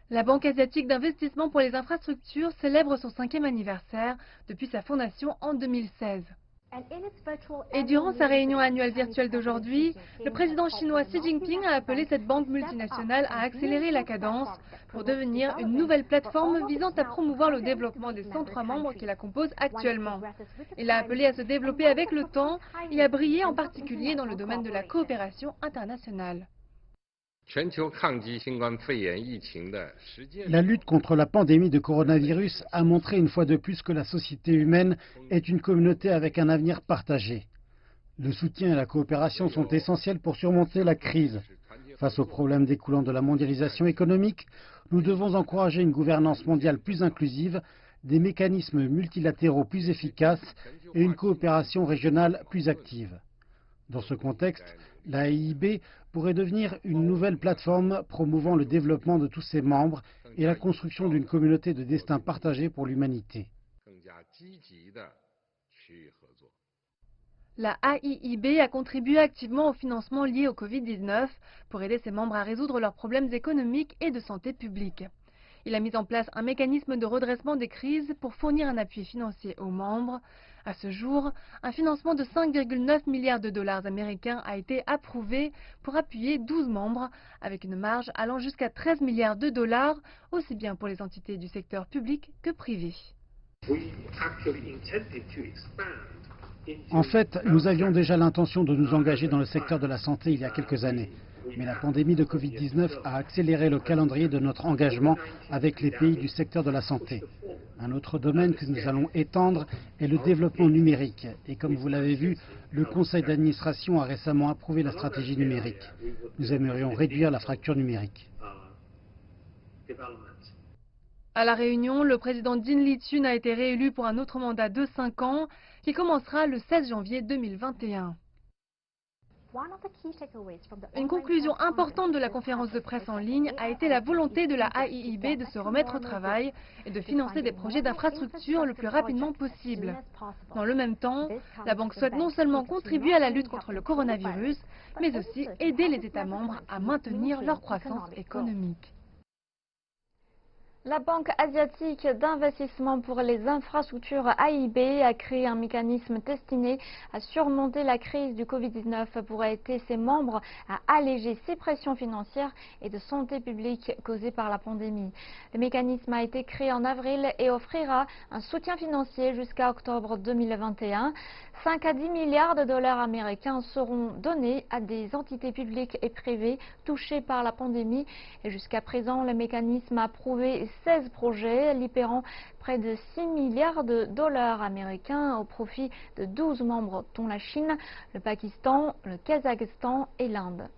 La Banque asiatique d'investissement pour les infrastructures célèbre son 5e anniversaire depuis sa fondation en 2016. Et durant sa réunion annuelle virtuelle d'aujourd'hui, le président chinois Xi Jinping a appelé cette banque multinationale à accélérer la cadence pour devenir une nouvelle plateforme visant à promouvoir le développement des 103 membres qui la composent actuellement. Il a appelé à se développer avec le temps et à briller en particulier dans le domaine de la coopération internationale. La lutte contre la pandémie de coronavirus a montré une fois de plus que la société humaine est une communauté avec un avenir partagé. Le soutien et la coopération sont essentiels pour surmonter la crise. Face aux problèmes découlant de la mondialisation économique, nous devons encourager une gouvernance mondiale plus inclusive, des mécanismes multilatéraux plus efficaces et une coopération régionale plus active. Dans ce contexte, la AIIB pourrait devenir une nouvelle plateforme promouvant le développement de tous ses membres et la construction d'une communauté de destin partagé pour l'humanité. La AIIB a contribué activement au financement lié au Covid-19 pour aider ses membres à résoudre leurs problèmes économiques et de santé publique. Il a mis en place un mécanisme de redressement des crises pour fournir un appui financier aux membres. À ce jour, un financement de 5,9 milliards de dollars américains a été approuvé pour appuyer 12 membres, avec une marge allant jusqu'à 13 milliards de dollars, aussi bien pour les entités du secteur public que privé. En fait, nous avions déjà l'intention de nous engager dans le secteur de la santé il y a quelques années. Mais la pandémie de Covid-19 a accéléré le calendrier de notre engagement avec les pays du secteur de la santé. Un autre domaine que nous allons étendre est le développement numérique. Et comme vous l'avez vu, le conseil d'administration a récemment approuvé la stratégie numérique. Nous aimerions réduire la fracture numérique. À la Réunion, le président Dean Lichun a été réélu pour un autre mandat de 5 ans qui commencera le 16 janvier 2021. Une conclusion importante de la conférence de presse en ligne a été la volonté de la AIIB de se remettre au travail et de financer des projets d'infrastructure le plus rapidement possible. Dans le même temps, la banque souhaite non seulement contribuer à la lutte contre le coronavirus, mais aussi aider les États membres à maintenir leur croissance économique. La Banque asiatique d'investissement pour les infrastructures AIB a créé un mécanisme destiné à surmonter la crise du Covid-19 pour aider ses membres à alléger ces pressions financières et de santé publique causées par la pandémie. Le mécanisme a été créé en avril et offrira un soutien financier jusqu'à octobre 2021. 5 à 10 milliards de dollars américains seront donnés à des entités publiques et privées touchées par la pandémie. Et jusqu'à présent, le mécanisme a approuvé 16 projets libérant près de 6 milliards de dollars américains au profit de 12 membres, dont la Chine, le Pakistan, le Kazakhstan et l'Inde.